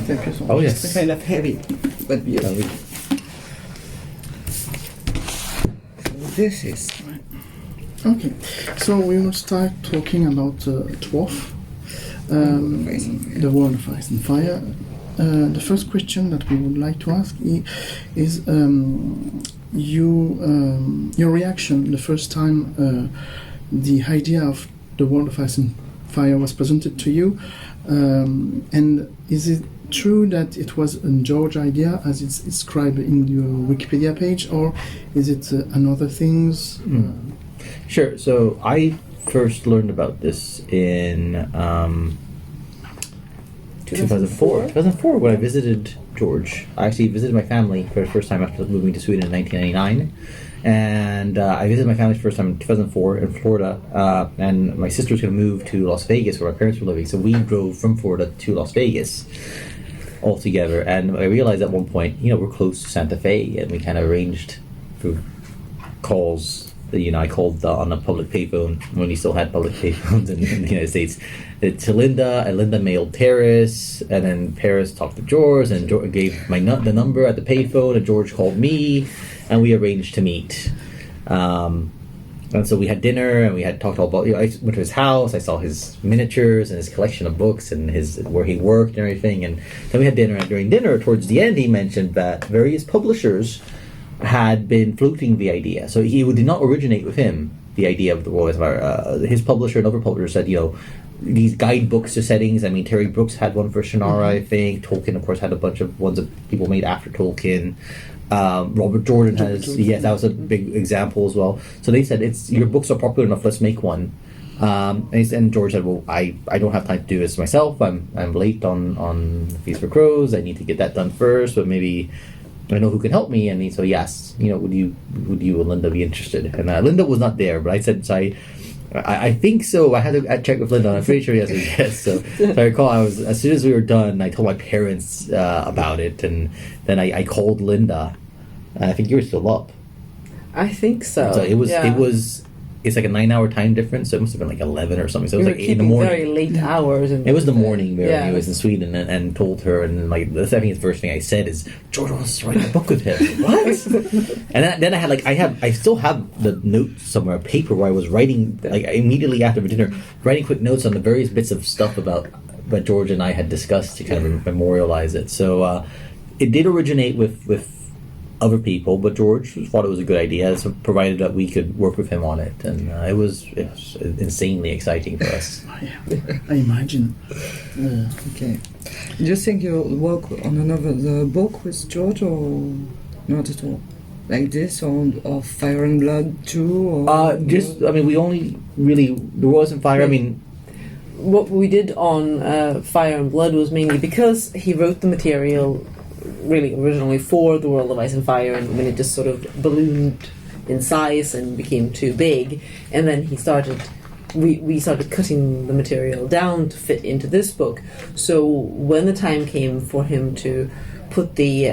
Thank you so much. Oh, yes. It's kind of heavy, but beautiful. This is okay. So we will start talking about Dwarf, the World of Ice and Fire. The first question that we would like to ask is your reaction the first time the idea of the World of Ice and Fire was presented to you, and is it true that it was a George idea as it's described in your Wikipedia page, or is it another things? Sure. So I first learned about this in 2004. 2004, when I visited George. I actually visited my family for the first time after moving to Sweden in 1999. And I visited my family for the first time in 2004 in Florida. And my sister was going to move to Las Vegas where my parents were living. So we drove from Florida to Las Vegas all together. And I realized at one point, we're close to Santa Fe. And we kind of arranged through calls. I called on a public payphone when we still had public payphones in the United States to Linda, and Linda mailed Paris, and then Paris talked to George, and George gave the number at the payphone, and George called me, and we arranged to meet. And so we had dinner, and we had talked all about. I went to his house. I saw his miniatures and his collection of books and where he worked and everything. And then we had dinner. And during dinner, towards the end, he mentioned that various publishers had been floating the idea. So he did not originate with him, the idea of the World of Fire. His publisher and other publishers said, these guidebooks to settings. I mean, Terry Brooks had one for Shannara, I think. Tolkien, of course, had a bunch of ones that people made after Tolkien. Robert Jordan has, yes, that was a big example as well. So they said, your books are popular enough, let's make one. And George said, well, I don't have time to do this myself. I'm late on Feast for Crows. I need to get that done first, but maybe I know who can help me. And so he asked, would you and Linda be interested? And Linda was not there, but I said, so I think so. I had to check with Linda. I'm pretty sure he said yes. So if I recall, as soon as we were done, I told my parents about it, and then I called Linda. I think you were still up. I think so. So it's like a 9-hour time difference, so it must have been like 11 or something. So it was like 8 in the morning. Very late hours. It was the morning where he was in Sweden, and told her, and I think the first thing I said is, George wants to write a book with him. What? And then I still have the notes somewhere, a paper where I was writing, like immediately after dinner, writing quick notes on the various bits of stuff about what George and I had discussed to kind of memorialize it. So it did originate with other people, but George thought it was a good idea, so provided that we could work with him on it, and it was insanely exciting for us. I imagine. Okay. Do you think you'll work on another book with George, or not at all? Like this, or Fire and Blood too? Or we only really, there wasn't Fire, what we did on Fire and Blood was mainly because he wrote the material really originally for the World of Ice and Fire, and when it just sort of ballooned in size and became too big, and then we started cutting the material down to fit into this book. So when the time came for him to put the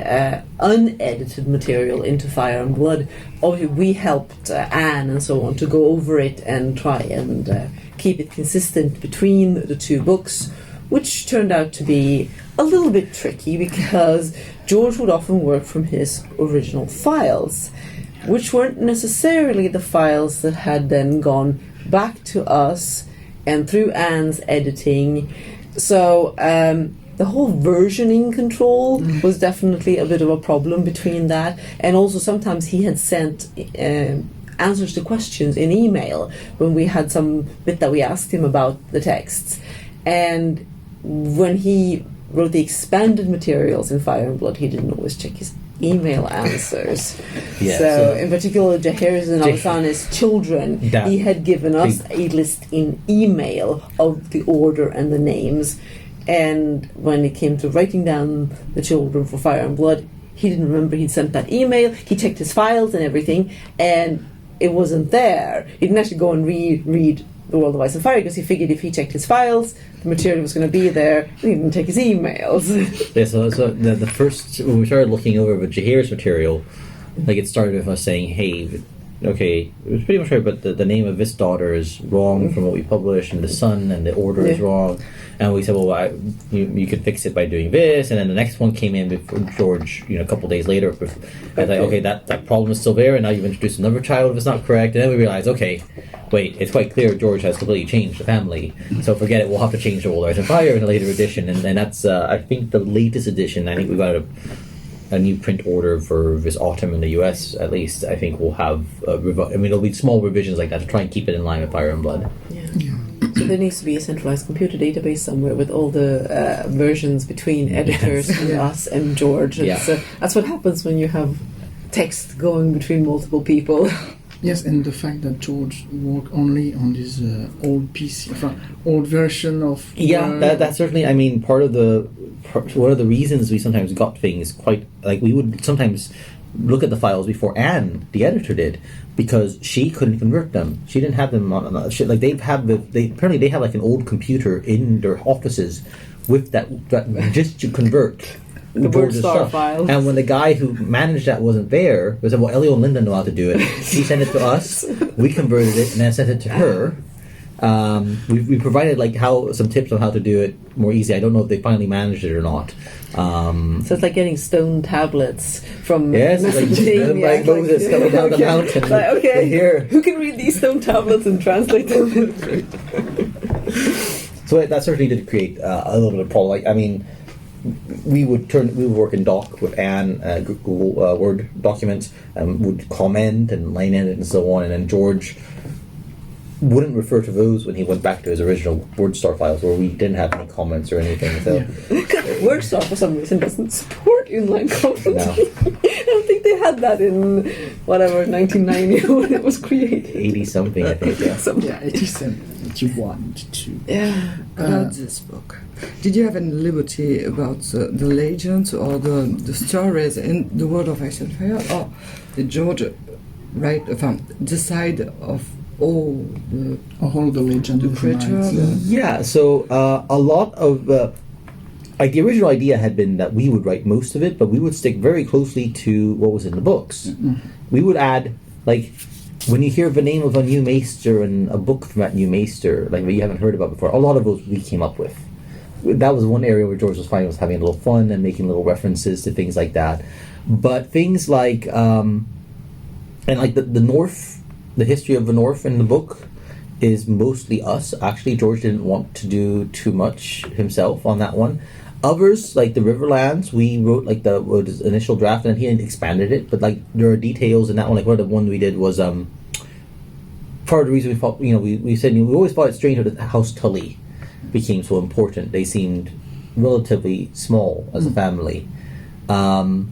unedited material into Fire and Blood, obviously we helped Anne and so on to go over it and try and keep it consistent between the two books, which turned out to be a little bit tricky because George would often work from his original files, which weren't necessarily the files that had then gone back to us and through Anne's editing. So the whole versioning control was definitely a bit of a problem between that, and also sometimes he had sent answers to questions in email when we had some bit that we asked him about the texts, and when he wrote the expanded materials in Fire and Blood, he didn't always check his email answers. So in particular, Jaehaerys and Alysana's children, he had given us a list in email of the order and the names, and when it came to writing down the children for Fire and Blood, he didn't remember he'd sent that email. He checked his files and everything, and it wasn't there. He didn't actually go and read the World of Ice and Fire because he figured if he checked his files, the material was going to be there. He didn't check his emails. So the first, when we started looking over the Jaehaerys material, like it started with us saying, hey, okay, it was pretty much right, but the name of this daughter is wrong from what we published, and the son and the order is wrong. And we said, well, you could fix it by doing this. And then the next one came in before George, a couple days later. I was like, okay, that problem is still there, and now you've introduced another child if it's not correct. And then we realized, okay, wait, it's quite clear George has completely changed the family. So forget it, we'll have to change the World of Ice and Fire in a later edition. And that's, I think, the latest edition. I think we got a new print order for this autumn in the US, at least. I think we'll have there'll be small revisions like that to try and keep it in line with Fire and Blood. So there needs to be a centralized computer database somewhere with all the versions between editors and us and George. And so that's what happens when you have text going between multiple people. Yes, and the fact that George worked only on this old PC, old version of... That's certainly, one of the reasons we sometimes got things quite... Like, we would sometimes look at the files before Anne, the editor, did, because she couldn't convert them. She didn't have them on... Like, apparently they have, like, an old computer in their offices with that just to convert... The WordStar files. And when the guy who managed that wasn't there, we said, well, Elio and Linda know how to do it. He sent it to us, we converted it, and then sent it to her. We provided some tips on how to do it more easy. I don't know if they finally managed it or not. So it's like getting stone tablets from Mesopotamia. Like Moses coming down the mountain. Here. Who can read these stone tablets and translate them? So that certainly did create a little bit of problem. We would work in Doc with Anne, Google Word documents, and would comment and line in it and so on. And then George wouldn't refer to those when he went back to his original WordStar files, where we didn't have any comments or anything. So WordStar for some reason doesn't support inline comments. No. I don't think they had that in 1990 when it was created. 80 something, I think. Yeah, 87, 81, 82. Yeah. About this book, did you have any liberty about the legends or the stories in the World of Ice and Fire, or did George decide of all the legend, the creature? So a lot of the original idea had been that we would write most of it, but we would stick very closely to what was in the books. Mm-hmm. We would add, when you hear the name of a new maester and a book from that new maester, that you haven't heard about before, a lot of those we came up with. That was one area where George was finding was having a little fun and making little references to things like that. But things like, the North, the history of the North in the book is mostly us. Actually, George didn't want to do too much himself on that one. Others, like the Riverlands, we wrote the initial draft and he expanded it. But there are details in that one. One of the one we did was part of the reason we thought, we said we always thought it strange that House Tully became so important. They seemed relatively small as a family. The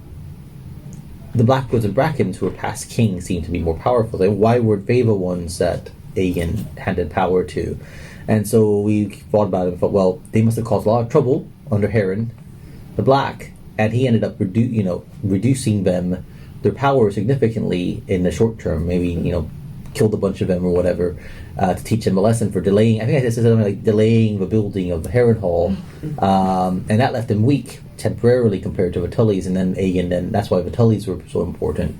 Blackwoods and Brackens, who were past kings, seemed to be more powerful. Why were they the ones that Aegon handed power to? And so we thought about it and thought, well, they must have caused a lot of trouble under Harren the Black, and he ended up reducing them, their power significantly in the short term. Maybe killed a bunch of them or whatever, to teach them a lesson for delaying. I think I said something like delaying the building of the Harrenhal, and that left them weak temporarily compared to the Tullys, and then Aegon. Then that's why the Tullys were so important.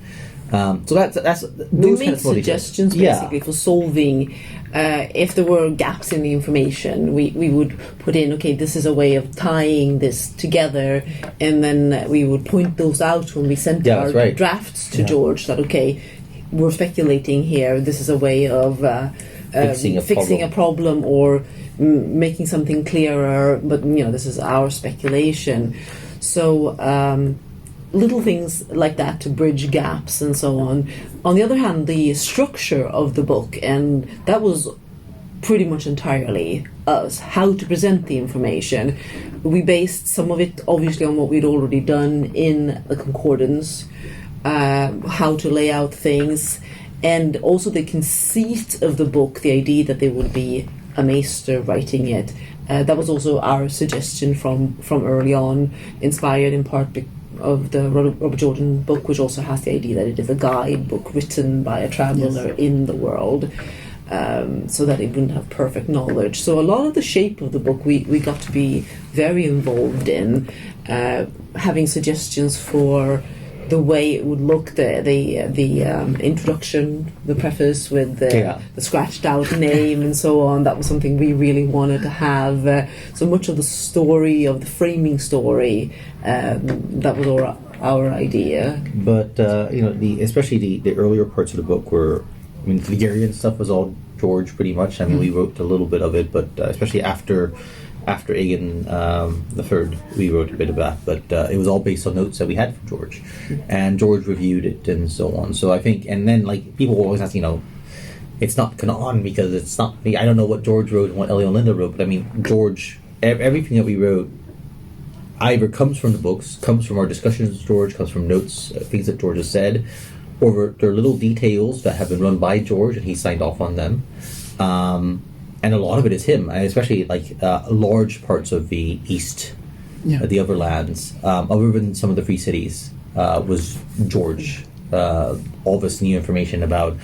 So that's we made suggestions basically for solving. If there were gaps in the information, we would put in, this is a way of tying this together, and then we would point those out when we sent our drafts to George, that we're speculating here, this is a way of fixing a problem or making something clearer, but this is our speculation. So little things like that to bridge gaps and so on. On the other hand, the structure of the book, and that was pretty much entirely us, how to present the information. We based some of it obviously on what we'd already done in the concordance, how to lay out things, and also the conceit of the book, the idea that there would be a maester writing it. That was also our suggestion from early on, inspired in part of the Robert Jordan book, which also has the idea that it is a guidebook written by a traveller in the world, so that it wouldn't have perfect knowledge. So a lot of the shape of the book we got to be very involved in, having suggestions for the way it would look, the introduction, the preface with the scratched out name and so on. That was something we really wanted to have. So much of the story, of the framing story, that was our idea. But especially the earlier parts of the book were, I mean, the Garian stuff was all George pretty much. I mean, we wrote a little bit of it, but especially after Aegon the Third, we wrote a bit of that. But it was all based on notes that we had from George, and George reviewed it and so on. So I think, and then like people always ask, it's not canon because it's not. I don't know what George wrote and what Elio and Linda wrote, but I mean, George, everything that we wrote either comes from the books, comes from our discussions with George, comes from notes, things that George has said, or there are little details that have been run by George and he signed off on them. And a lot of it is him, and especially like large parts of the East, the other lands, other than some of the Free Cities, was George. All this new information about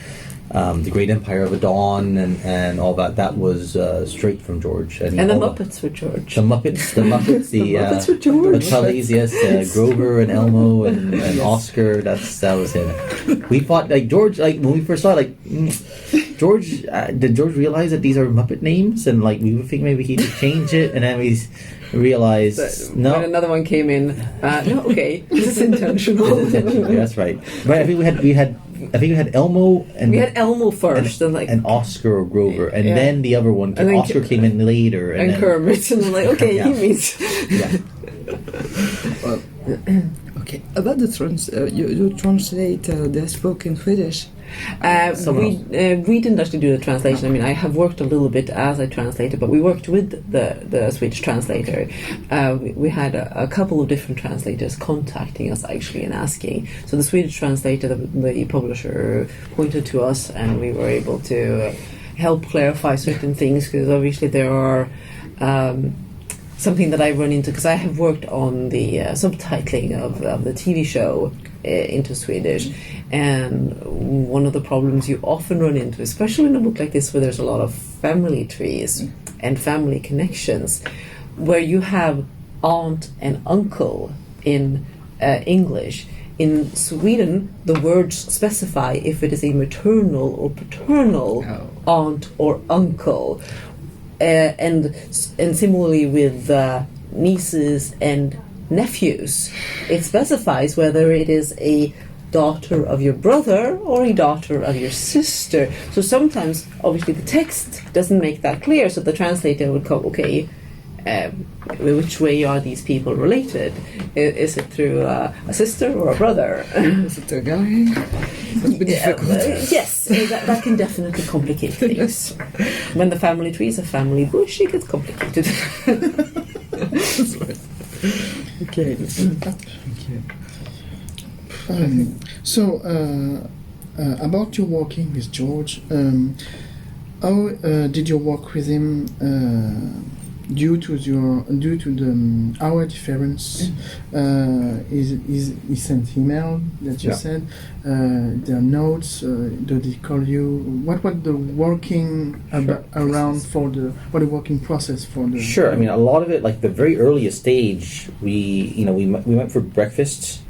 the Great Empire of the Dawn and all that was straight from George. And the Muppets were George. The Muppets, the Muppets were George. The Tullys, yes, Grover and Elmo and Oscar. That was him. We thought like George, like when we first saw it, like George. Did George realize that these are Muppet names, and like we would think maybe he could change it, and then we realized no. When another one came in, no, okay, this is intentional. It's intentional. That's right. But I think we had Elmo and we had Elmo first, and Oscar or Grover, and then the other one. Oscar came in later, and Kermit, and I'm like, okay, he means. Okay, about the you translate the spoke in Swedish. We didn't actually do the translation. I mean, I have worked a little bit as I translated, but we worked with the Swedish translator. We had a couple of different translators contacting us actually and asking. So the Swedish translator, the publisher, pointed to us, and we were able to help clarify certain things, because obviously there are something that I run into, because I have worked on the subtitling of the TV show into Swedish, and one of the problems you often run into, especially in a book like this where there's a lot of family trees and family connections, where you have aunt and uncle in English. In Sweden, the words specify if it is a maternal or paternal aunt or uncle. And similarly with nieces and nephews, it specifies whether it is a daughter of your brother or a daughter of your sister. So sometimes, obviously, the text doesn't make that clear, so the translator would go, okay, which way are these people related? Is it through a sister or a brother? Is it a guy? Yes, that can definitely complicate things. When the family tree is a family bush, it gets complicated. That's right. Okay. So, about your working with George, how did you work with him due to the hour difference? He sent email that you said. Their notes. Did he call you? What was the working around for the working process for the? Sure. I mean, a lot of it, like the very earliest stage, we went for breakfast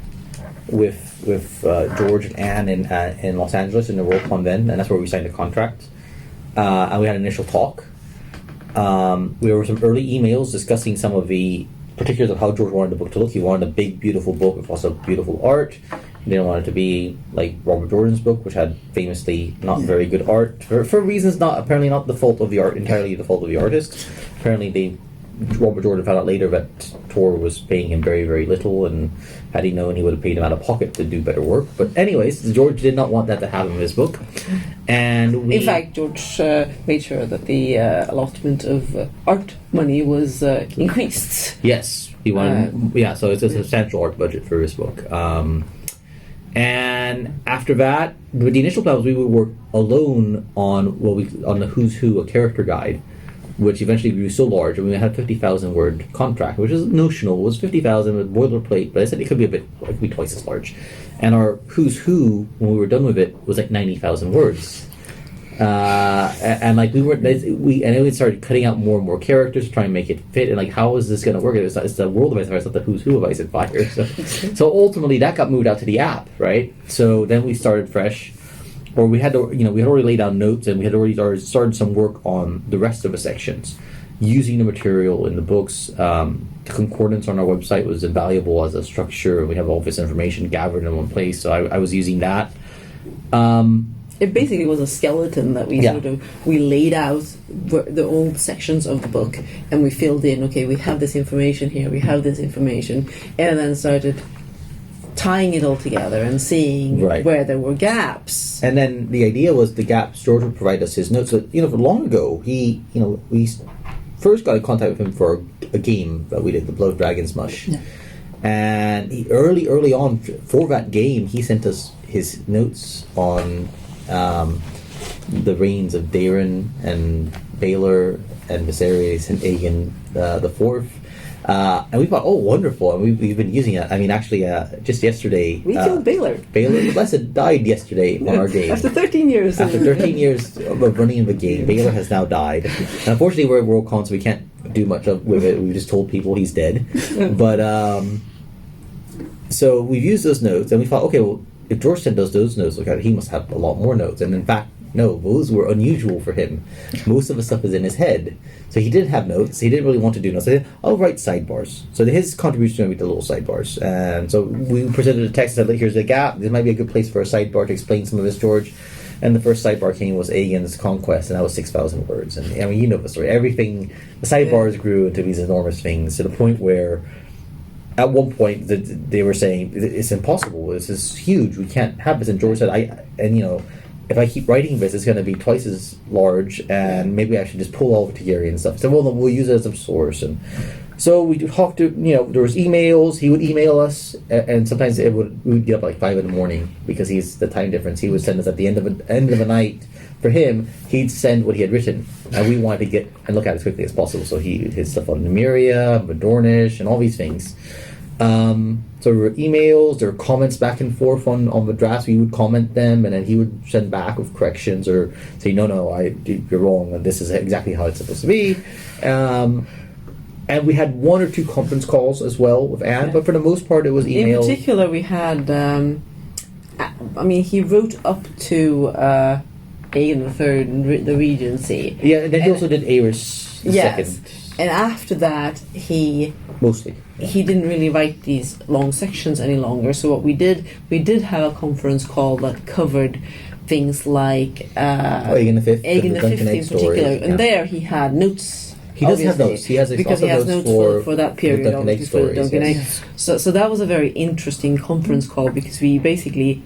with George and Anne in Los Angeles in the Worldcon then, and that's where we signed the contract. And we had an initial talk. There were some early emails discussing some of the particulars of how George wanted the book to look. He wanted a big, beautiful book with lots of beautiful art. He didn't want it to be like Robert Jordan's book, which had famously not very good art for reasons apparently not the fault of the art, entirely the fault of the artist. Apparently, Robert Jordan found out later that Tor was paying him very, very little, and had he known, he would have paid him out of pocket to do better work. But anyways, George did not want that to happen in his book, and in fact, George made sure that the allotment of art money was increased. Yes, he wanted. So it's a substantial art budget for his book. And after that, the initial plan was we would work alone on the Who's Who, a character guide, which eventually grew so large, and we had a 50,000 word contract, which is notional. It was 50,000 with boilerplate, but I said it could be twice as large. And our Who's Who, when we were done with it, was like 90,000 words. And like and then we started cutting out more and more characters to try and make it fit. And like, how is this going to work? It's the world of Ice and Fire, it's not the who's who of Ice and Fire. So ultimately, that got moved out to the app, right? So then we started fresh, or we had to, we had already laid down notes, and we had already started some work on the rest of the sections, using the material in the books. The concordance on our website was invaluable as a structure. We have all this information gathered in one place, so I was using that. It basically was a skeleton that we we laid out the old sections of the book, and we filled in. Okay, we have this information here. We have this information, and then started tying it all together and seeing where there were gaps. And then the idea was the gaps. George would provide us his notes. So for long ago, we first got in contact with him for a game that we did, the Blood Dragon's Mush. Yeah. And early on for that game, he sent us his notes on the reigns of Daeron and Baelor and Viserys and Aegon the Fourth. And we thought, oh, wonderful. And we've been using it. I mean, actually, just yesterday... We killed Baelor. Baelor the Blessed died yesterday on our game. After 13 years. After 13 years of running the game, Baelor has now died. And unfortunately, we're at Worldcon, so we can't do much with it. We just told people he's dead. But, so we've used those notes, and we thought, okay, well, if George sent us those notes, he must have a lot more notes. And in fact, no, those were unusual for him. Most of the stuff is in his head. So he didn't have notes. He didn't really want to do notes. So he said, I'll write sidebars. So his contribution would be the little sidebars. And so we presented a text that said, here's a gap. This might be a good place for a sidebar to explain some of this, George. And the first sidebar came was Aegon's conquest, and that was 6,000 words. And I mean, you know the story. Everything, the sidebars grew into these enormous things to the point where at one point they were saying, it's impossible. This is huge. We can't have this. And George said, if I keep writing this, it's going to be twice as large, and maybe I should just pull all of Targaryen and stuff. So we'll use it as a source. And so we talked to, there was emails. He would email us, and sometimes we would get up like 5 a.m. because he's the time difference. He would send us at the end of the night. For him, he'd send what he had written, and we wanted to get and look at it as quickly as possible. So his stuff on Nymeria, Dornish, and all these things. So there were emails, there were comments back and forth on the drafts. We would comment them, and then he would send back with corrections or say, no, you're wrong, and this is exactly how it's supposed to be. And we had 1 or 2 conference calls as well with Anne, but for the most part it was email. In particular, we had, he wrote up to Aegon III, the Regency. Yeah, and then he also did Aerys II. And after that, he didn't really write these long sections any longer. So what we did have a conference call that covered things like Aegon V in particular, and there he had notes. He does have notes. He has notes for that period, obviously, for the Duncan Egg. So that was a very interesting conference call because we basically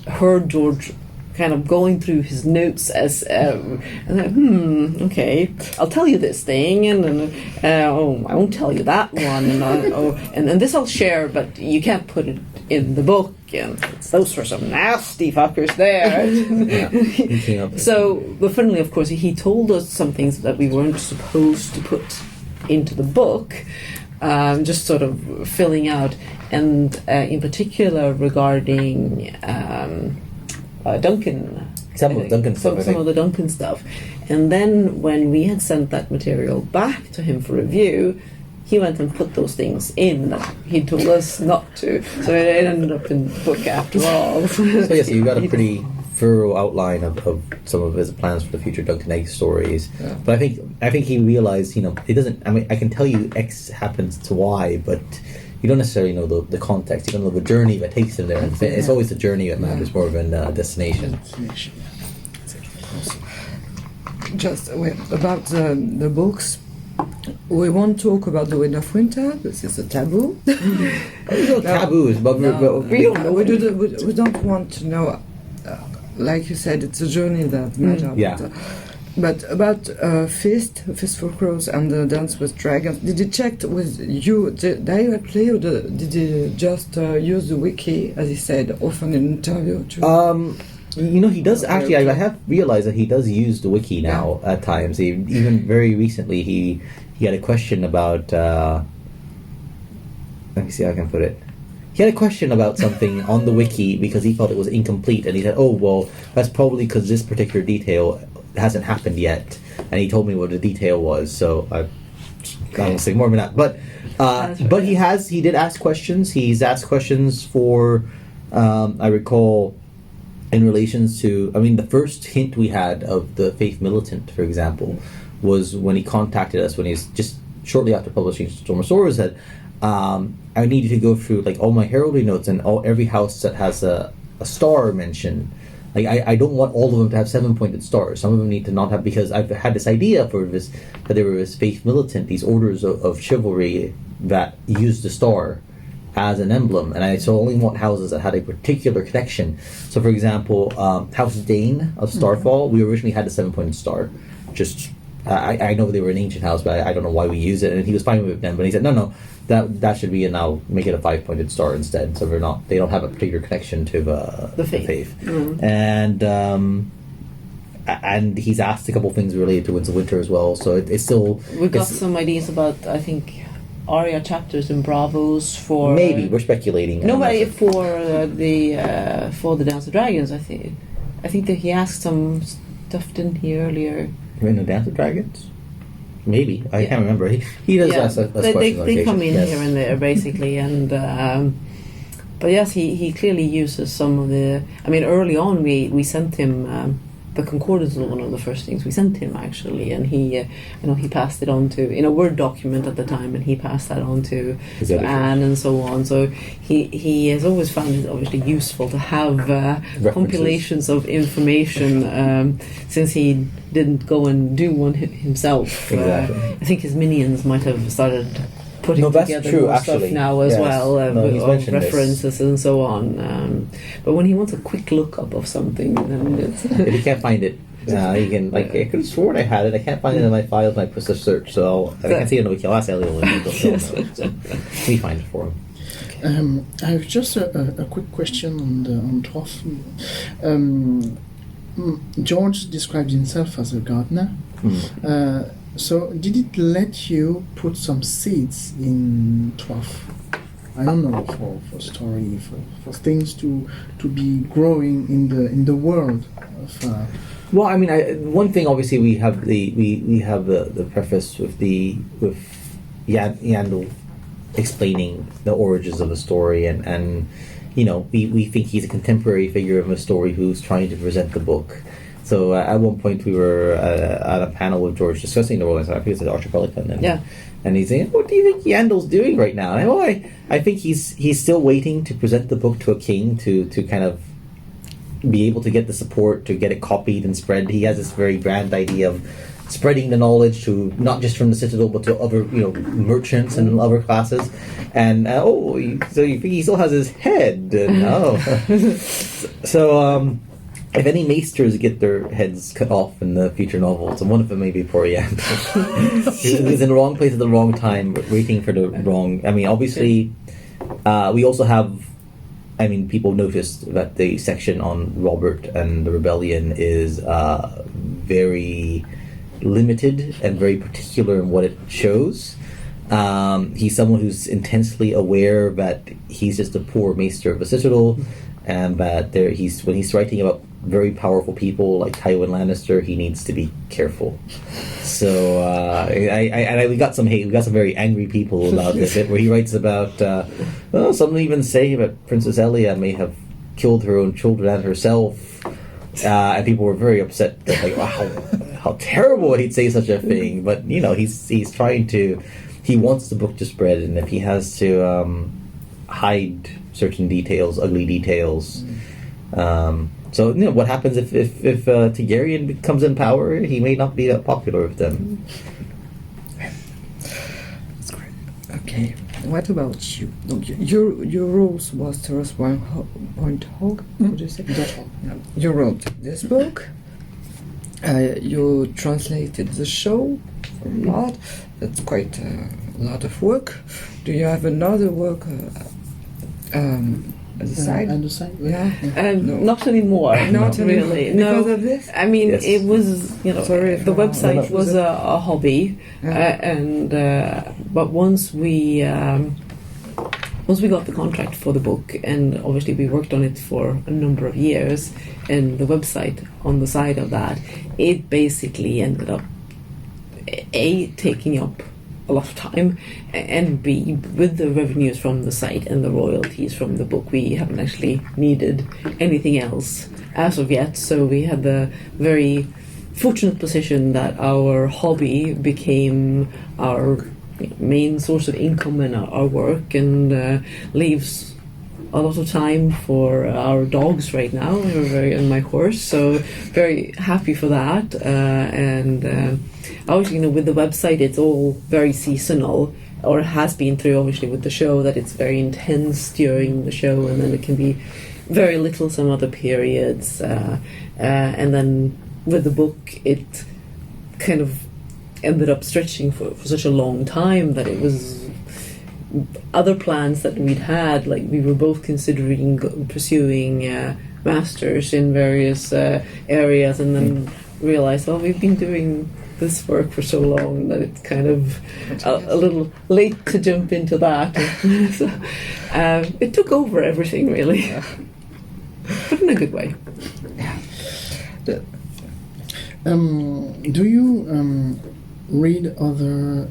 heard George kind of going through his notes as okay, I'll tell you this thing, and I won't tell you that one, and this I'll share, but you can't put it in the book, and those were some nasty fuckers there. But finally, of course, he told us some things that we weren't supposed to put into the book, just sort of filling out, and in particular regarding Duncan. Some of the Duncan stuff. And then when we had sent that material back to him for review, he went and put those things in that he told us not to. So it ended up in the book after all. So yes, you got a pretty thorough outline of some of his plans for the future Duncan Egg stories. Yeah. But I think he realized, it doesn't, I can tell you X happens to Y, but you don't necessarily know the context. You don't know the journey that takes him there. And it's always the journey that matters more than destination. Just about the books, we won't talk about the Wind of Winter. This is a taboo. No taboos, but we don't want to know. Like you said, it's a journey that matters. Yeah. But about Fist for Crows and the Dance with Dragons, did you check with you directly, or did you just use the wiki, as he said, often in interview too? He does actually. I have realized that he does use the wiki now at times. Even very recently, he had a question about. Let me see how I can put it. he had a question about something on the wiki because he felt it was incomplete, and he said, "Oh, well, that's probably because this particular detail hasn't happened yet." And he told me what the detail was, so I won't say more than that. But he did ask questions. He's asked questions for, I recall, in relations to, I mean, the first hint we had of the Faith Militant, for example, was when he contacted us, when he's just shortly after publishing Storm of Swords, said, I need you to go through like all my heraldry notes and every house that has a star mentioned. Like I don't want all of them to have 7-pointed stars. Some of them need to not have, because I've had this idea for this, that there was Faith Militant, these orders of chivalry that used the star as an emblem, and I so only want houses that had a particular connection. So, for example, House Dane of Starfall, we originally had a 7-pointed star. Just I know they were an ancient house, but I don't know why we use it. And he was fine with it then, but he said no, that should be a, now make it a 5-pointed star instead. So they don't have a particular connection to the faith. Mm. And he's asked a couple things related to Winds of Winter as well. So it's still we got some ideas about, I think, Arya chapters and Bravos for maybe we're speculating. No, but for the Dance of Dragons, I think that he asked some stuff, didn't he, earlier? In the Dance of Dragons, maybe I can't remember. He does ask us questions. They come in here and there basically, and but yes, he clearly uses some of the. I mean, early on we sent him. The concordance was one of the first things we sent him, actually, and he, he passed it on to, in a Word document at the time, and he passed that on to Anne and so on. So he has always found it obviously useful to have compilations of information, since he didn't go and do one himself. Exactly. I think his minions might have started putting together true, more actually. stuff now as well, he's of references and so on. But when he wants a quick lookup of something, then it's if you can't find it, you can, like, I could have sworn I had it. I can't find it in my files, and I put a search, so I can't see it in the wiki. I'll ask Elio and Linda. Yes. So we find it for him. I have just a quick question on Troth. George described himself as a gardener. So did it let you put some seeds in Troth? I don't know, for story, for things to be growing in the world of. Well, I mean, one thing obviously we have we have the preface with Yandel explaining the origins of the story, and we think he's a contemporary figure of a story who's trying to present the book. So at one point we were at a panel with George discussing the world. I think it's at Archer Pelican, and he's saying, "What do you think Yandel's doing right now?" And I think he's still waiting to present the book to a king to kind of be able to get the support to get it copied and spread. He has this very grand idea of spreading the knowledge to not just from the Citadel but to other merchants and other classes. And so you think he still has his head? No. So. If any maesters get their heads cut off in the future novels, and one of them may be poor Yandel, he's in the wrong place at the wrong time, waiting for the wrong. I mean, obviously, we also have. I mean, people noticed that the section on Robert and the rebellion is very limited and very particular in what it shows. He's someone who's intensely aware that he's just a poor maester of a citadel, and that when he's writing about very powerful people like Tywin Lannister, he needs to be careful. So we got some hate. We got some very angry people about this bit where he writes about. Some even say that Princess Elia may have killed her own children and herself, and people were very upset. That, like, wow, how terrible he'd say such a thing. But he's trying to. He wants the book to spread, and if he has to hide certain details, ugly details. So what happens if Targaryen comes in power? He may not be that popular with them. That's great. Okay. What about you? Your rules was Westeros 1.hog. What do you say? You wrote this book. You translated the show a lot. That's quite a lot of work. Do you have another work? On the side? On the side? Yeah. No. Not anymore. Not really. Because of this? I mean, Yes. it was, Sorry the website was a hobby. Yeah. But once we once we got the contract for the book, and obviously we worked on it for a number of years, and the website on the side of that, it basically ended up A, taking up a lot of time, and B, with the revenues from the site and the royalties from the book, we haven't actually needed anything else as of yet. So we had the very fortunate position that our hobby became our main source of income in our work, and leaves a lot of time for our dogs right now. And my horse, so very happy for that. Obviously, with the website, it's all very seasonal, or has been through, obviously, with the show, that it's very intense during the show, and then it can be very little some other periods. And then with the book, it kind of ended up stretching for such a long time that it was other plans that we'd had, like we were both considering pursuing masters in various areas, and then realized, well, we've been doing this work for so long that it's kind of a little late to jump into that. So, it took over everything, really, but in a good way. Do you read other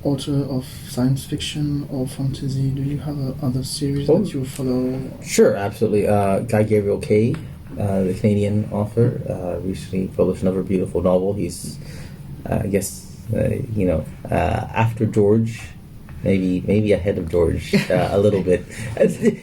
author of science fiction or fantasy? Do you have other series that you follow? Sure, absolutely. Guy Gabriel Kay, the Canadian author, recently published another beautiful novel. He's, I guess, after George, maybe ahead of George a little bit.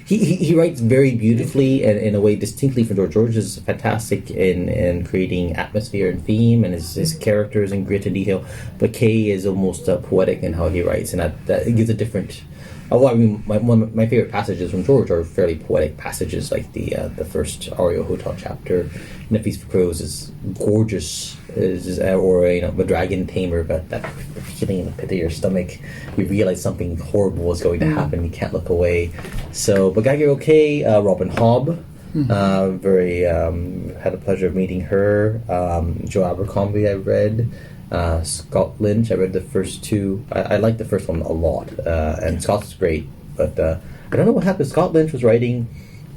He writes very beautifully and in a way distinctly from George. George is fantastic in creating atmosphere and theme, and his characters in grit and detail. But Kay is almost poetic in how he writes, and that gives a different. Although I mean, one of my favorite passages from George are fairly poetic passages, like the first Ario Hotel chapter in A Feast for Crows is gorgeous, or the Dragon Tamer, but that feeling in the pit of your stomach, you realize something horrible is going to happen, you can't look away. So, but Guy Gabriel Kay, Robin Hobb, very had the pleasure of meeting her. Joe Abercrombie I read. Scott Lynch, I read the first two. I liked the first one a lot, and Scott's great, but I don't know what happened. Scott Lynch was writing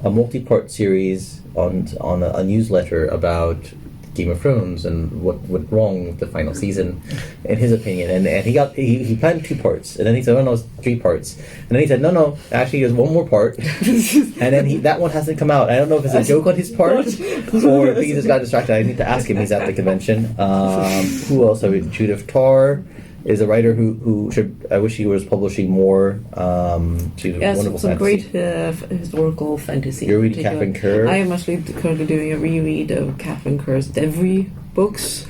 a multi-part series on a newsletter about Game of Thrones and what went wrong with the final season, in his opinion. And he planned 2 parts, and then he said, "Oh no, it's 3 parts." And then he said, "No, actually, there's one more part." And then that one hasn't come out. I don't know if it's a joke on his part or if he just got distracted. I need to ask him. He's at the convention. Who else? I mean, Judith Tarr is a writer who should. I wish he was publishing more. She's wonderful. Some great historical fantasy. You're reading Catherine Kerr. I am actually currently doing a reread of Catherine Kerr's Devry books,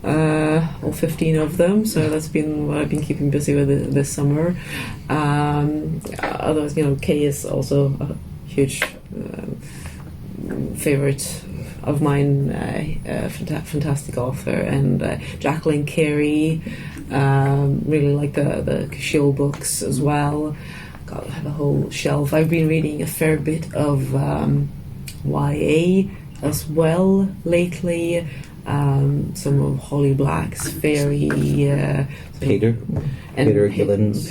all 15 of them. So that's been what I've been keeping busy with this summer. Otherwise, Kay is also a huge favorite of mine, fantastic author, and Jacqueline Carey. Really like the Kishil books as well. I have a whole shelf. I've been reading a fair bit of YA as well lately. Some of Holly Black's Fairy, Peter Gillen's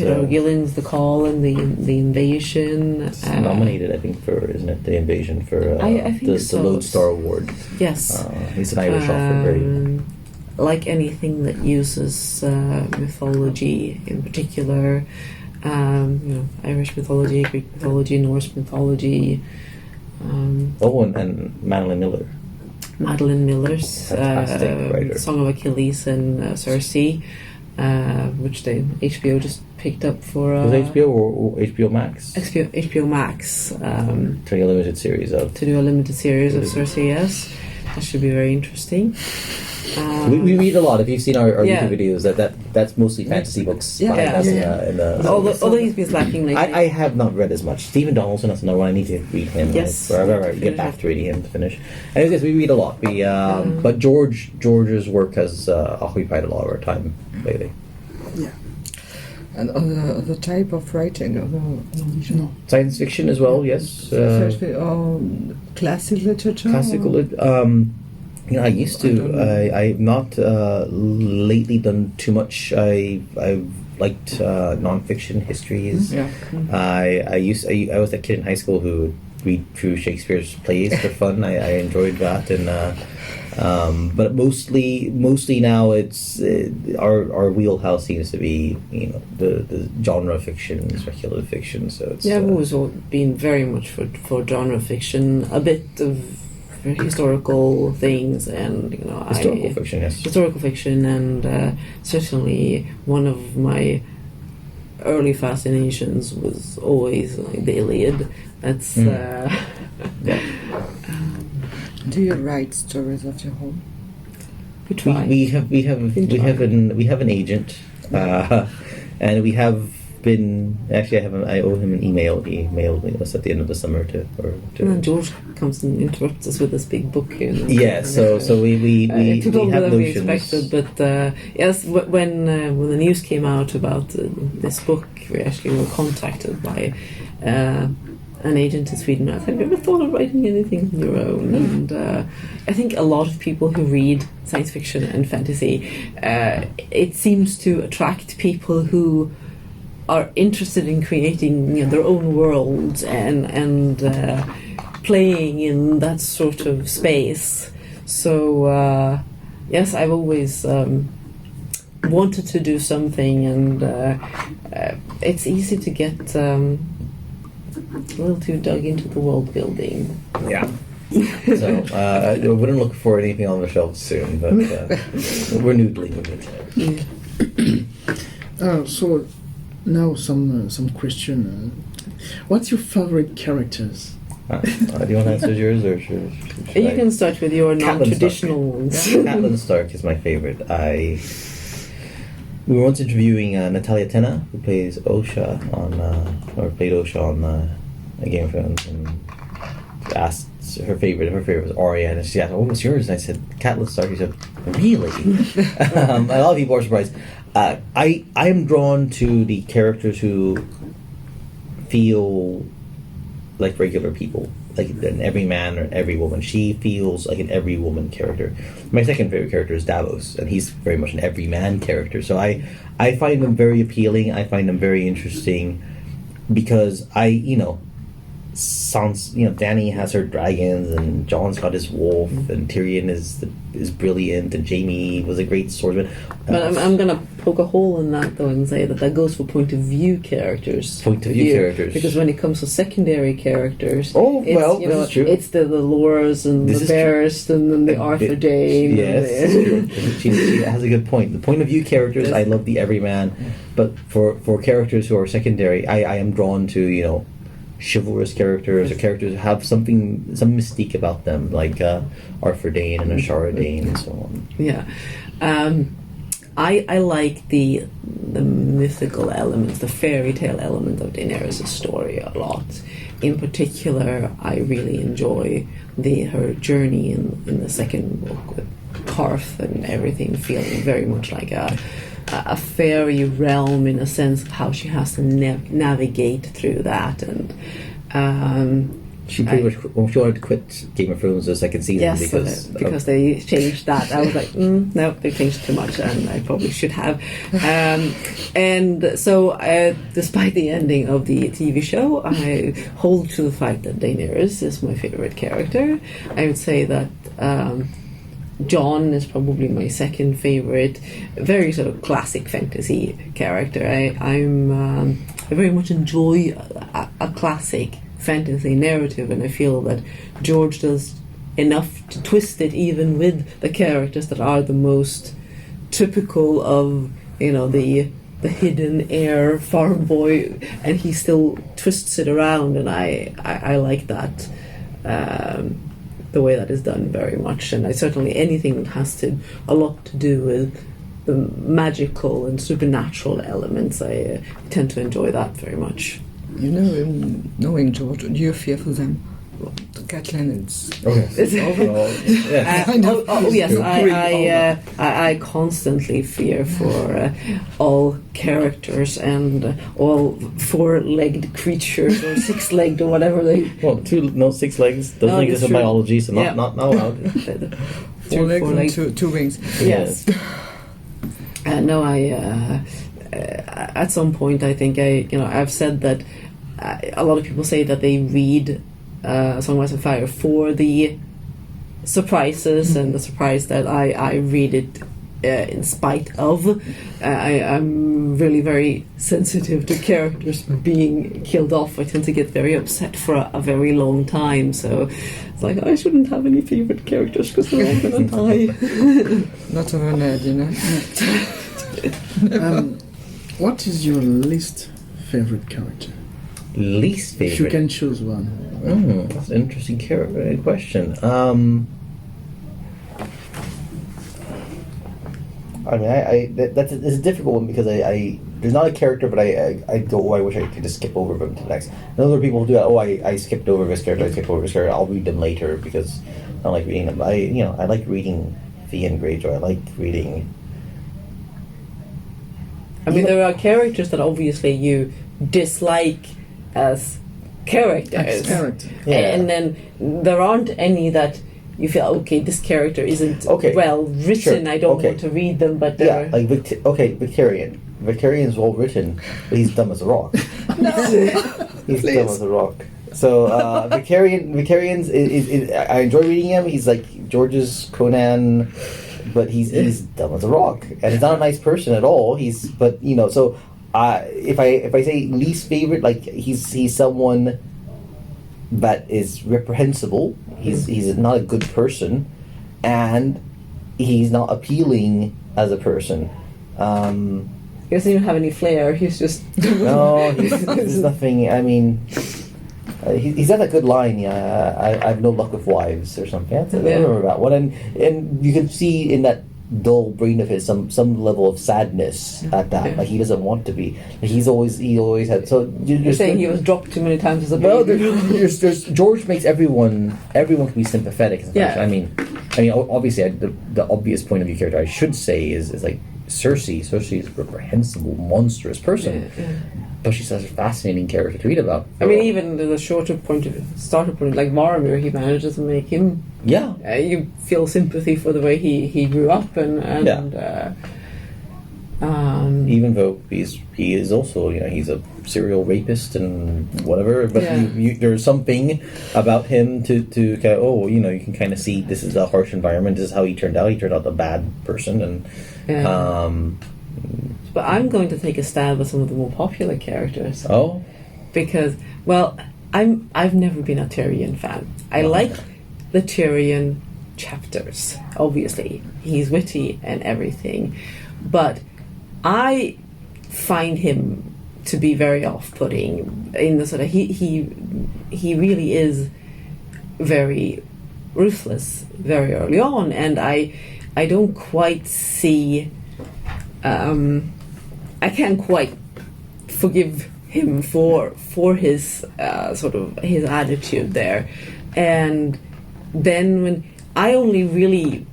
The Call and the Invasion. It's nominated, I think, for, isn't it, the Invasion for I think the Lodestar Award. Yes, he's an Irish author. Very like anything that uses mythology in particular, Irish mythology, Greek mythology, Norse mythology. And Madeline Miller. Madeline Miller's writer. Song of Achilles and Circe, which the HBO just picked up for. Was it HBO or HBO Max? HBO Max. To do a limited series of. Circe, yes. That should be very interesting. We read a lot. If you've seen our YouTube videos, that's mostly fantasy books behind us. Although he's been slacking lately. I have not read as much. Stephen Donaldson, that's another one I need to read him. Yes. Get back to reading him to finish. Anyways, we read a lot. But George's work has occupied a lot of our time lately. Yeah. And other type of writing, No. Science fiction as well, yes. Classic literature. I used to. I've not lately done too much. I've liked nonfiction histories. Yeah. I was that kid in high school who would read through Shakespeare's plays for fun. I enjoyed that, and but mostly now it's our wheelhouse seems to be the genre fiction, speculative fiction. So it's I've always been very much for genre fiction, a bit of historical things, and historical fiction, yes. Historical fiction, and certainly one of my early fascinations was always the Iliad. That's Do you write stories of your own? we try. We have an agent, and we have been actually. I owe him an email. He mailed us at the end of the summer to. And then George comes and interrupts us with this big book here. Yeah, so we it took longer have than we notions. expected, but yes, when the news came out about this book, we actually were contacted by an agent in Sweden. I said, "Have you ever thought of writing anything on your own?" And I think a lot of people who read science fiction and fantasy, it seems to attract people who are interested in creating their own worlds and playing in that sort of space. So yes, I've always wanted to do something, and it's easy to get a little too dug into the world building. Yeah. So I wouldn't look for anything on the shelves soon, but we're noodling with it. So now some question. What's your favorite characters? Do you want to answer yours, or should You I? can start with your Catelyn non-traditional ones. Catelyn Stark is my favorite. We were once interviewing Natalia Tena, who plays Osha played Osha on Game of Thrones, and asked her favorite. Her favorite was Arya, and she asked, "What was yours?" And I said, "Catelyn Stark." She said, "Really?" A lot of people are surprised. I am drawn to the characters who feel like regular people, like an every man or every woman. She feels like an every woman character. My second favorite character is Davos, and he's very much an every man character. So I find him very appealing. I find him very interesting because Dany has her dragons, and Jon's got his wolf, and Tyrion is brilliant, and Jaime was a great swordsman. But I'm going to poke a hole in that, though, and say that goes for point of view characters. Point of view characters. Because when it comes to secondary characters, this is true. It's the Lores and This the is true. Barrist and the Arthur Dane. Yes, it's true. She has a good point. The point of view characters, I love the everyman, but for characters who are secondary, I am drawn to chivalrous characters, or characters who have some mystique about them, like Arthur Dane and Ashara Dane and so on. Yeah. I like the mythical elements, the fairy tale element of Daenerys' story a lot. In particular, I really enjoy her journey in the second book with Karth and everything feeling very much like a fairy realm, in a sense of how she has to navigate through that. And she pretty much she wanted to quit Game of Thrones the second season because they changed that. I was like, no, they changed too much, and I probably should have. And so, despite the ending of the TV show, I hold to the fact that Daenerys is my favorite character. I would say that Jon is probably my second favorite, very sort of classic fantasy character. I very much enjoy a classic fantasy narrative, and I feel that George does enough to twist it, even with the characters that are the most typical of the hidden heir farm boy, and he still twists it around, and I like that. The way that is done very much, and I certainly anything that has a lot to do with the magical and supernatural elements, I tend to enjoy that very much. Knowing George, do you fear for them? Catelyn, yes, I constantly fear for all characters and all four-legged creatures or six-legged or whatever they. Well, 6 legs doesn't exist in biology, so not allowed. 4 legs and 2 wings. Yes. No, at some point, I think I've said that a lot of people say that they read Song of Ice and Fire for the surprises and the surprise that I read it in spite of. I'm really very sensitive to characters being killed off. I tend to get very upset for a very long time, so it's like I shouldn't have any favorite characters because they're all gonna die. Not over Ned, you know. What is your least favorite character? Least favorite? If you can choose one. That's an interesting question. I mean, that's a difficult one because I there's not a character, but I go, I wish I could just skip over them to the next. And other people who do that. I skipped over this character. I skipped over this character. I'll read them later because I don't like reading them. I like reading Theon Greyjoy. I like reading. I mean, there are characters that obviously you dislike as characters. And then there aren't any that you feel, okay, this character isn't well written, sure. I don't want to read them, but they're... like Victorian. Victorian's well written, but he's dumb as a rock. He's dumb as a rock. So Victorian's is I enjoy reading him. He's like George's Conan, but he's dumb as a rock, and he's not a nice person at all. So if I say least favorite, like he's someone that is reprehensible. He's not a good person, and he's not appealing as a person. He doesn't even have any flair. He's just no. There's nothing. I mean, he's got a good line. Yeah, I have no luck with wives or something. I remember that one, and you can see in that dull brain of his some level of sadness at that. Like he doesn't want to be. Like he always had. So you're saying he was dropped too many times as a baby. Well, there's George makes everyone can be sympathetic. Yeah. I mean, obviously the obvious point of view character I should say is like Cersei. Cersei is a reprehensible, monstrous person, but she's such a fascinating character to read about. I mean, even the starter point, like Boromir, he manages to make him. Yeah, you feel sympathy for the way he grew up, and even though he is also he's a serial rapist and whatever, but there's something about him to kind of, you can kind of see this is a harsh environment. This is how he turned out. He turned out a bad person, and but I'm going to take a stab at some of the more popular characters. Oh, because I've never been a Tyrion fan. I like the Tyrion chapters. Obviously, he's witty and everything, but I find him to be very off-putting in the sort of he really is very ruthless very early on, and I don't quite see I can't quite forgive him for his sort of his attitude there. And then when I only really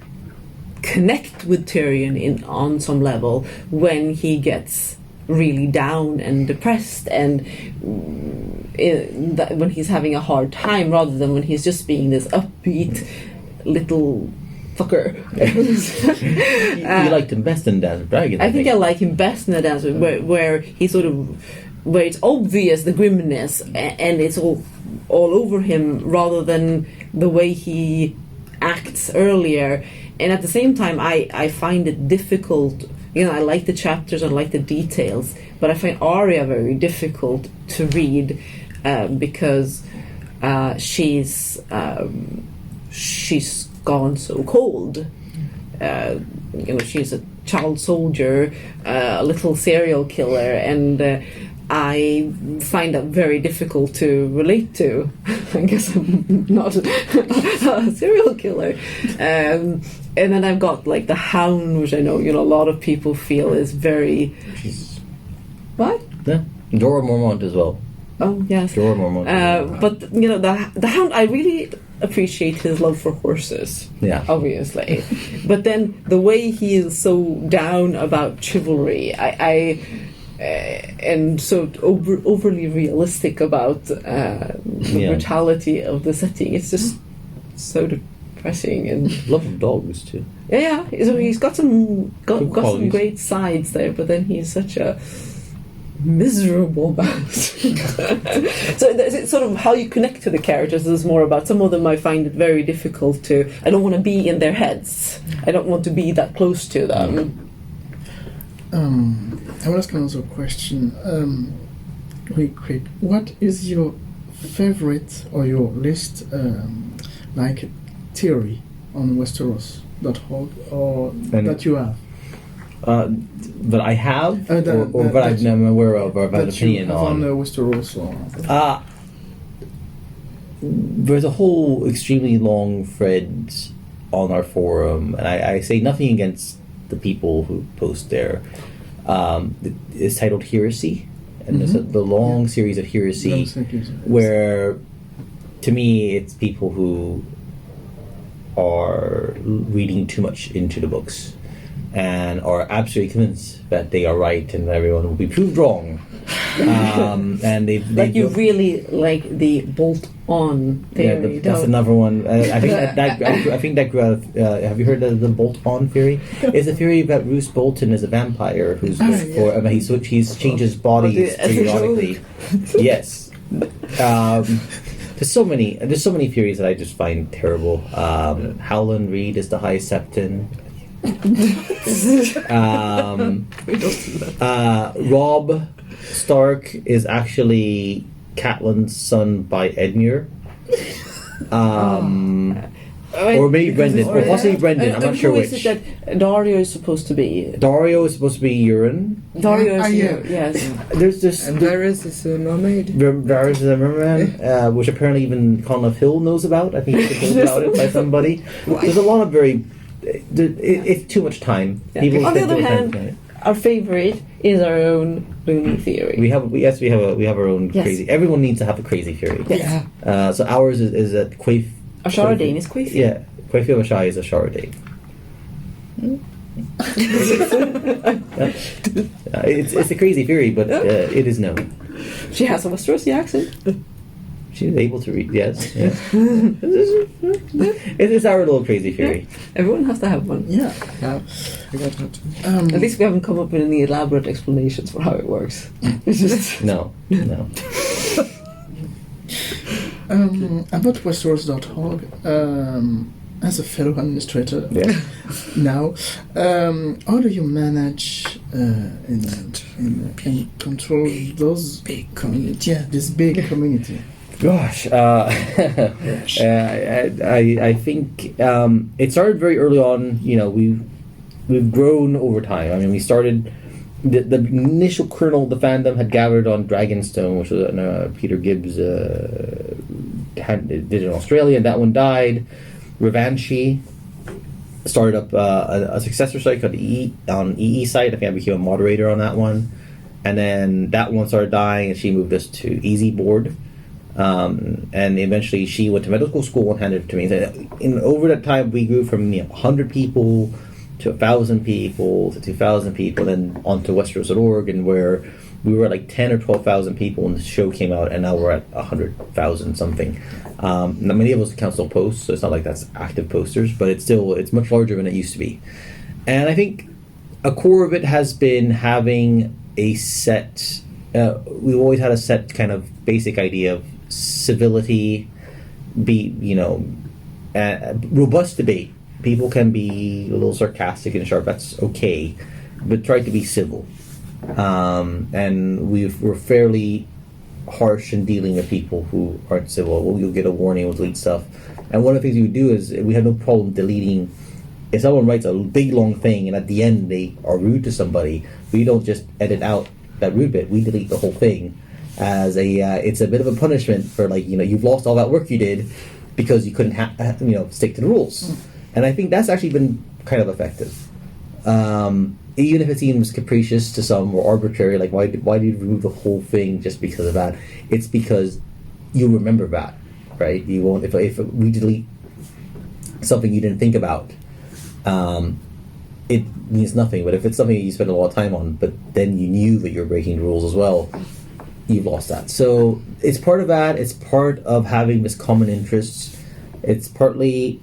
connect with Tyrion on some level when he gets really down and depressed, and when he's having a hard time, rather than when he's just being this upbeat little fucker. You liked him best in Dance with Dragons. I think I like him best in the Dance with where he sort of, where it's obvious the grimness and it's all over him, rather than the way he acts earlier. And at the same time, I find it difficult. I like the chapters, I like the details, but I find Arya very difficult to read because she's gone so cold. She's a child soldier, a little serial killer, and I find that very difficult to relate to. I guess I'm not a serial killer. And then I've got like the Hound, which I know a lot of people feel is very... What? Yeah, Jorah Mormont as well. Oh, yes. Jorah Mormont. But, the Hound, I really appreciate his love for horses. Yeah. Obviously. But then the way he is so down about chivalry, and so overly realistic about the brutality of the setting. It's just so depressing and Love of dogs too. yeah. So he's got some got some qualities. great sides there, but then he's such a miserable mouse. So it's sort of how you connect to the characters is more about. Some of them I find it very difficult to. I don't want to be in their heads. I don't want to be that close to them. I will ask another question. Really quick. What is your favorite or your least like theory on Westeros.org or that you have? But I have, or that I'm aware of, or I've had an That you opinion have on. Westeros or There's a whole extremely long thread on our forum, and I say nothing against the people who post there. It's titled Heresy, and there's the long series of heresy, where, to me, it's people who are reading too much into the books and are absolutely convinced that they are right and everyone will be proved wrong. And they Like you really like the bolt-on theory. that's don't- another one. I think that grew out of. Have you heard of the bolt-on theory? It's a theory that Roose Bolton is a vampire who's he's changes bodies As a periodically. Yes. There's so many theories that I just find terrible. Howland Reed is the High Septon. Robb Stark is actually Catelyn's son by Edmure. Or maybe Brendan, or possibly Brendan. I'm not sure who which. is it that Dario is supposed to be? Dario is supposed to be Euron. Dario is Yeah. yes. There's this. And Varys is a mermaid. Varys is a merman, which apparently even Conleth Hill knows about. I think he was told about it by somebody. There's a lot of very. It's too much time. People On the spend other too much time hand, on it. our favorite is our own loony theory. We have our own Yes. crazy. Everyone needs to have a crazy theory. Yes. Yeah. So ours is that Quaif. Ashara Dane is Queefy. Yeah, Quaif Ashai is a Sharadane. It's a crazy theory, but it is known. She has a Westerosi accent. She's able to read. Yes. It is our little crazy theory. Everyone has to have one. yeah. Yeah. I got that. At least we haven't come up with any elaborate explanations for how it works. It's just No. About Westeros.org, as a fellow administrator Yeah. now, how do you manage and control those big community? Yeah, this big community. Gosh, I think it started very early on. You know, we've grown over time. I mean, we started. The initial kernel of the fandom had gathered on Dragonstone, which was Peter Gibbs did in Australia, and that one died. Revanchi started up a successor site called on EE site. I think I became a moderator on that one, and then that one started dying, and she moved us to Easy Board. And eventually she went to medical school and handed it to me. And over that time, we grew from 100 people to 1,000 people to 2,000 people, then onto Westeros.org, and where we were at like 10 or 12,000 people when the show came out, and now we're at 100,000 something. Now many of us account still post, so it's not like that's active posters, but it's much larger than it used to be. And I think a core of it has been having a set. We've always had a set kind of basic idea of civility, robust debate. People can be a little sarcastic and sharp. That's okay, but try to be civil. And we're fairly harsh in dealing with people who aren't civil. Well, you'll get a warning, we'll delete stuff. And one of the things we do is we have no problem deleting. If someone writes a big long thing and at the end they are rude to somebody, we don't just edit out that rude bit. We delete the whole thing as it's a bit of a punishment for you've lost all that work you did because you couldn't stick to the rules. And I think that's actually been kind of effective. Even if it seems capricious to some or arbitrary, like why do you remove the whole thing just because of that? It's because you remember that, right? You won't if we delete something you didn't think about, it means nothing. But if it's something that you spend a lot of time on, but then you knew that you're breaking the rules as well, you've lost that. So it's part of that. It's part of having this common interests. It's partly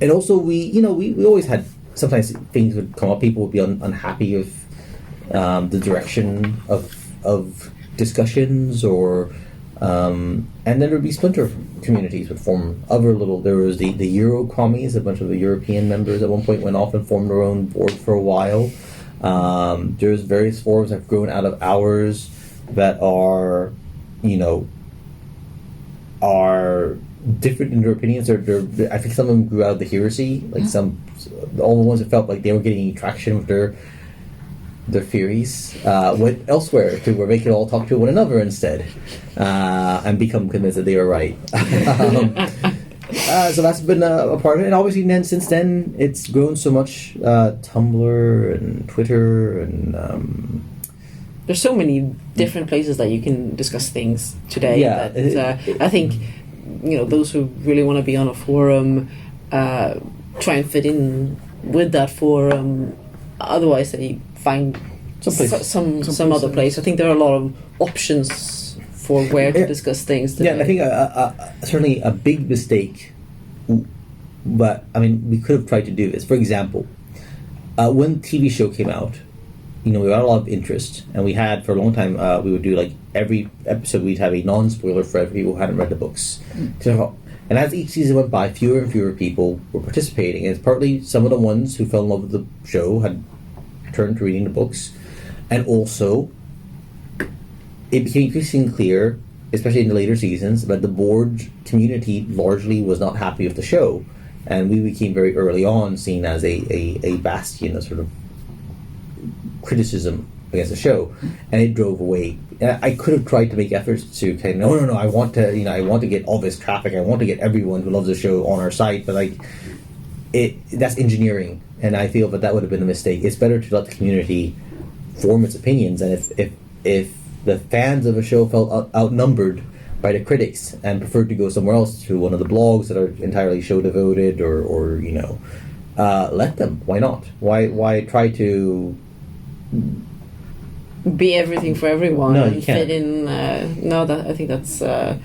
and also we always had, sometimes things would come up, people would be unhappy with the direction of discussions, or and then there would be splinter communities would form. There was the Euro commies, a bunch of the European members at one point went off and formed their own board for a while. There's various forums that have grown out of ours that are different in their opinions. I think some of them grew out of the heresy, like all the ones that felt like they were getting traction with their theories went elsewhere to where they could all talk to one another instead, and become convinced that they were right. So that's been a part of it, and obviously then since then it's grown so much. Tumblr and Twitter and there's so many different places that you can discuss things today. Yeah, that I think those who really want to be on a forum try and fit in with that forum. Otherwise, they find some other place. I think there are a lot of options for where to discuss things today. Yeah, and I think certainly a big mistake, but I mean, we could have tried to do this. For example, when the TV show came out, we had a lot of interest, and we had for a long time. We would do like every episode, we'd have a non-spoiler for every people who hadn't read the books. And as each season went by, fewer and fewer people were participating. And it's partly some of the ones who fell in love with the show had turned to reading the books, and also it became increasingly clear, especially in the later seasons, that the board community largely was not happy with the show, and we became very early on seen as a bastion of sort of criticism against the show, and it drove away. I could have tried to make efforts to kind of no, I want to get all this traffic, I want to get everyone who loves the show on our site, but that's engineering, and I feel that would have been a mistake. It's better to let the community form its opinions, and if the fans of a show felt outnumbered by the critics and preferred to go somewhere else, to one of the blogs that are entirely show devoted, or let them. Why not? Why try to be everything for everyone? No, you and can't. fit in. I think that's kind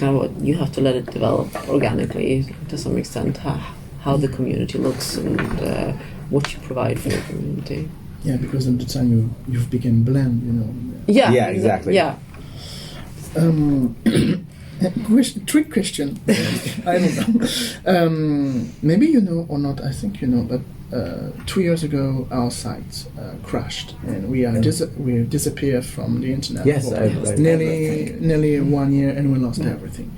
of what you have to let it develop organically to some extent. How the community looks and what you provide for the community. Yeah, because at the time you've become bland, Yeah, exactly. Yeah. Trick question. I don't know. Maybe you know or not. I think you know, but 2 years ago our site crashed and we disappeared from the internet. Yes, for nearly 1 year, and we lost everything.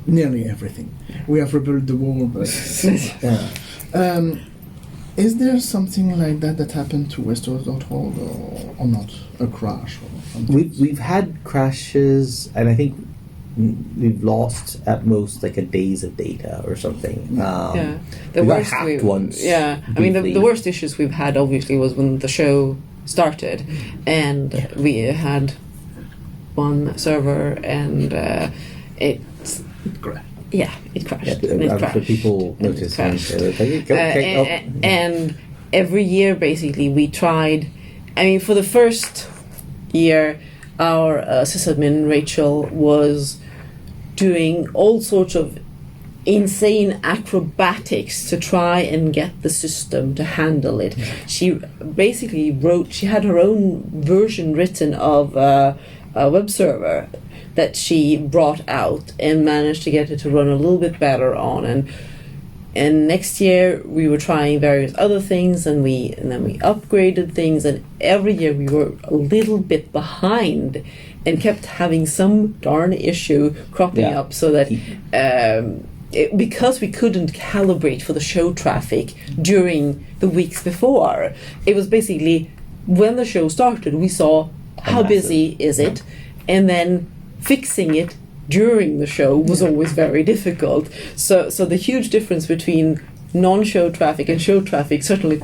Nearly everything. We have rebuilt the wall, but is there something like that happened to Westeros.org or not? A crash or something? We've had crashes, and I think we've lost at most like a days of data or something. The we got worst hacked once. Yeah, I mean the worst issues we've had obviously was when the show started, and we had one server, and it crashed. Yeah, it crashed. I'm sure people noticed. And every year, basically, we tried. I mean, for the first year, our sysadmin Rachel was doing all sorts of insane acrobatics to try and get the system to handle it. She basically she had her own version written of a web server that she brought out and managed to get it to run a little bit better on. And next year we were trying various other things, and then we upgraded things, and every year we were a little bit behind and kept having some darn issue cropping up, so that because we couldn't calibrate for the show traffic during the weeks before, it was basically when the show started we saw how busy is it, and then fixing it during the show was always very difficult. So the huge difference between non-show traffic and show traffic certainly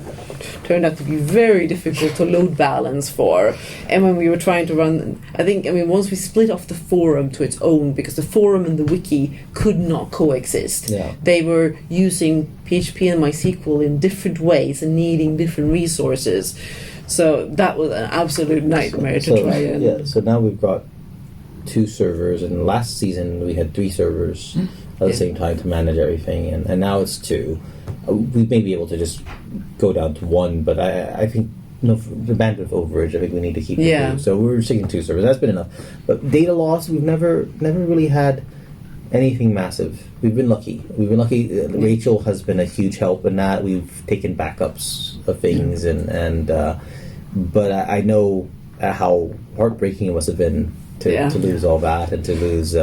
turned out to be very difficult to load balance for. And when we were trying to run, once we split off the forum to its own, because the forum and the wiki could not coexist. Yeah. They were using PHP and MySQL in different ways and needing different resources. So that was an absolute nightmare to try and... Yeah, so now we've got 2 servers, and last season we had 3 servers at the same time to manage everything, and now it's 2. We may be able to just go down to 1, but I think the bandwidth overage, I think we need to keep it 2. So we're sticking 2 servers. That's been enough. But data loss, we've never really had anything massive. We've been lucky. Rachel has been a huge help in that. We've taken backups of things, but I know how heartbreaking it must have been to lose all that, and to lose.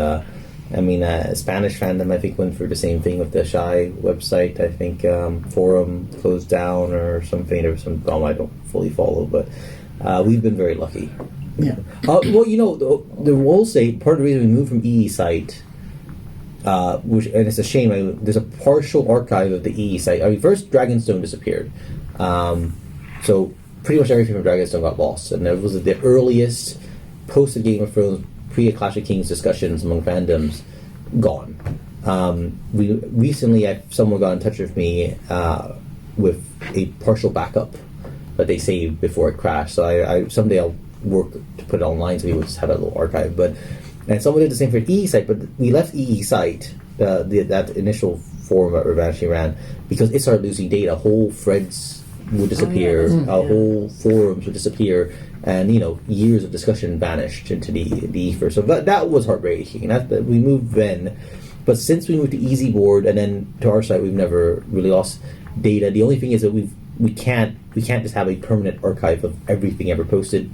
Spanish fandom, I think, went through the same thing with the Shy website. I think forum closed down or something. There was some I don't fully follow, but we've been very lucky. Yeah. The will say part of the reason we moved from EE site, and it's a shame. There's a partial archive of the EE site. First Dragonstone disappeared, so pretty much everything from Dragonstone got lost, and it was the earliest post Game of Thrones, pre-Clash of Kings discussions among fandoms gone. We recently, someone got in touch with me with a partial backup that they saved before it crashed. So I someday I'll work to put it online so we will just have a little archive. And someone did the same for the EE site, but we left EE site, that initial forum that Ravashi ran, because it started losing data. Whole threads would disappear, whole forums would disappear, and years of discussion vanished into the ether. So that was heartbreaking. We moved then, but since we moved to EasyBoard and then to our site, we've never really lost data. The only thing is that we can't just have a permanent archive of everything ever posted.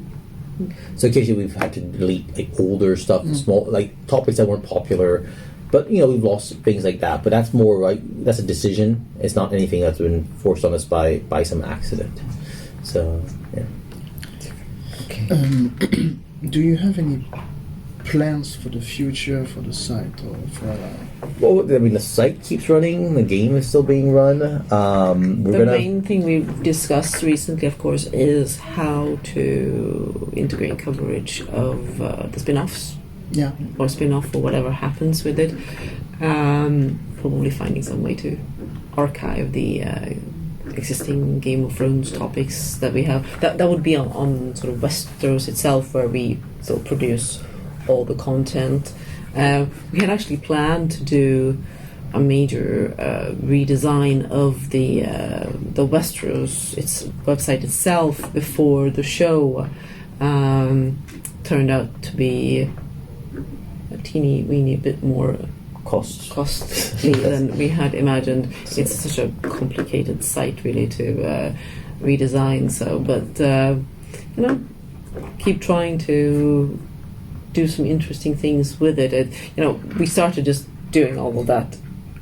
So occasionally we've had to delete older stuff, small topics that weren't popular. But we've lost things like that. But that's more that's a decision. It's not anything that's been forced on us by some accident. So yeah. Okay. Do you have any plans for the future for the site or for? Well, the site keeps running. The game is still being run. The main thing we've discussed recently, of course, is how to integrate coverage of the spin-offs. Yeah. Or spin-off, or whatever happens with it. Probably finding some way to archive the existing Game of Thrones topics that we have. That would be on sort of Westeros itself, where we still produce all the content. We had actually planned to do a major redesign of the Westeros website itself before the show. Turned out to be a teeny-weeny bit more costly than we had imagined. It's such a complicated site, really, to redesign. So, but keep trying to do some interesting things with it. We started just doing all of that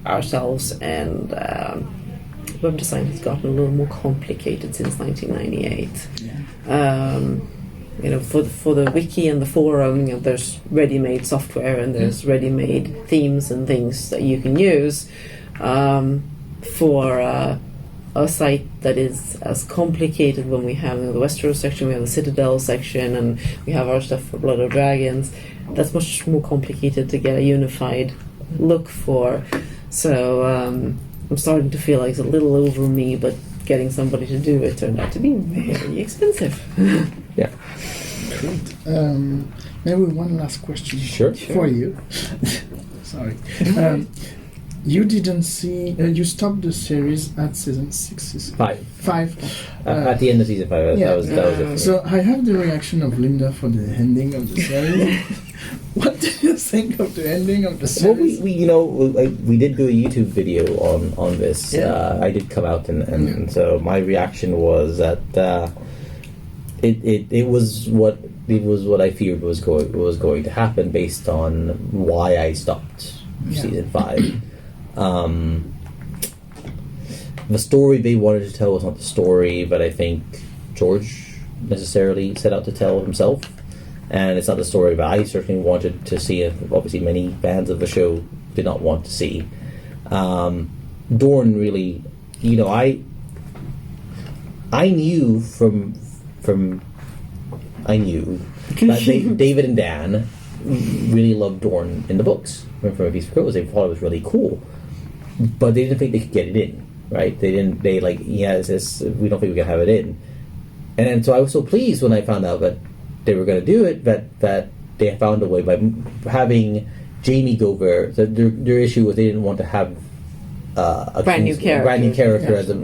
ourselves, and web design has gotten a little more complicated since 1998. Yeah. For the wiki and the forum, there's ready-made software and there's ready-made themes and things that you can use. For a site that is as complicated, when we have the Westeros section, we have the Citadel section, and we have our stuff for Blood of Dragons, that's much more complicated to get a unified look for. So I'm starting to feel like it's a little over me, but getting somebody to do it turned out to be very expensive. Yeah. Great. Maybe one last question for you. Sorry. You didn't see. You stopped the series at season 6. 5. At the end of season 5. That was it. So I have the reaction of Linda for the ending of the series. What do you think of the ending of the series? Well, we did do a YouTube video on this. Yeah. I did come out and so my reaction was that it was what I feared was going to happen based on why I stopped season 5. The story they wanted to tell was not the story, but I think George necessarily set out to tell himself, and it's not the story that I certainly wanted to see. Obviously, many fans of the show did not want to see. Dorne really, I knew that David and Dan really loved Dorne in the books. From A Piece of Crows, they thought it was really cool, but they didn't think they could get it in. Right? We don't think we can have it in. And so I was so pleased when I found out that they were going to do it, that they found a way by having Jamie go there. Their issue was they didn't want to have a brand new character as a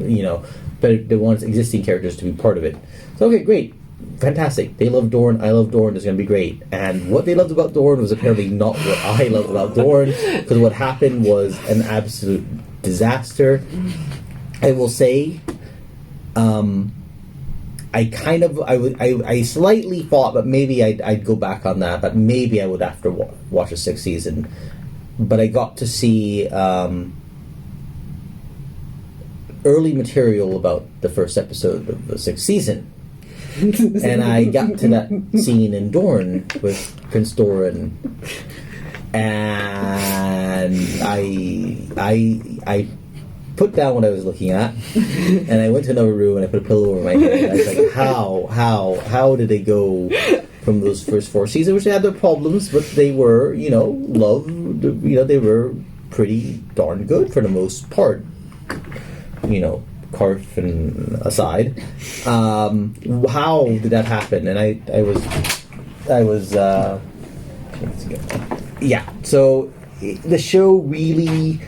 but they want existing characters to be part of it. So okay, great. Fantastic. They love Dorne. I love Dorne. It's going to be great. And what they loved about Dorne was apparently not what I loved about Dorne, because what happened was an absolute disaster. I will say, I slightly thought, but maybe I'd go back on that. But maybe I would after watch the sixth season. But I got to see early material about the first episode of the sixth season. And I got to that scene in Dorne with Prince Doran, and I put down what I was looking at, and I went to another room and I put a pillow over my head. I was like, how did they go from those first 4 seasons, which they had their problems, but they were, loved, they were pretty darn good for the most part, Carth and aside. How did that happen? And I was so the show really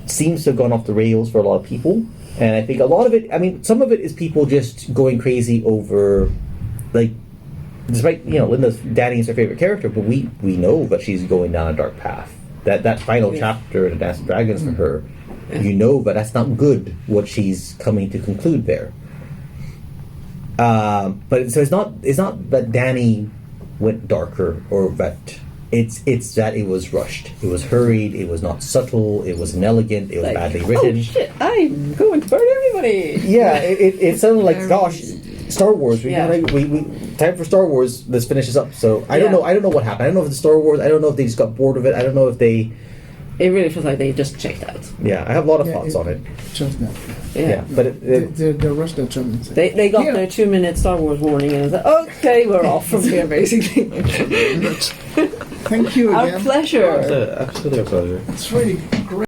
seems to have gone off the rails for a lot of people, and I think a lot of it, some of it is people just going crazy over, like, despite Linda's Dany is her favorite character, but we know that she's going down a dark path. That final chapter in Dance of Dragons for her, but that's not good what she's coming to conclude there. But so it's not that Dany went darker, or that it's that it was rushed, it was hurried, it was not subtle, it was inelegant, it was badly written. Oh shit! I'm going to burn everybody. Yeah, it sounded like, gosh, Star Wars. We time for Star Wars. Let's finish this up. So I don't know. I don't know what happened. I don't know if it's Star Wars. I don't know if they just got bored of it. I don't know if they. It really feels like they just checked out. Yeah, I have a lot of thoughts on it. Just that. Yeah, but they rushed their Germans. They got their 2-minute Star Wars warning and said, "Okay, we're off from here." Basically. Thank you again. Our pleasure. Absolutely a pleasure. It's really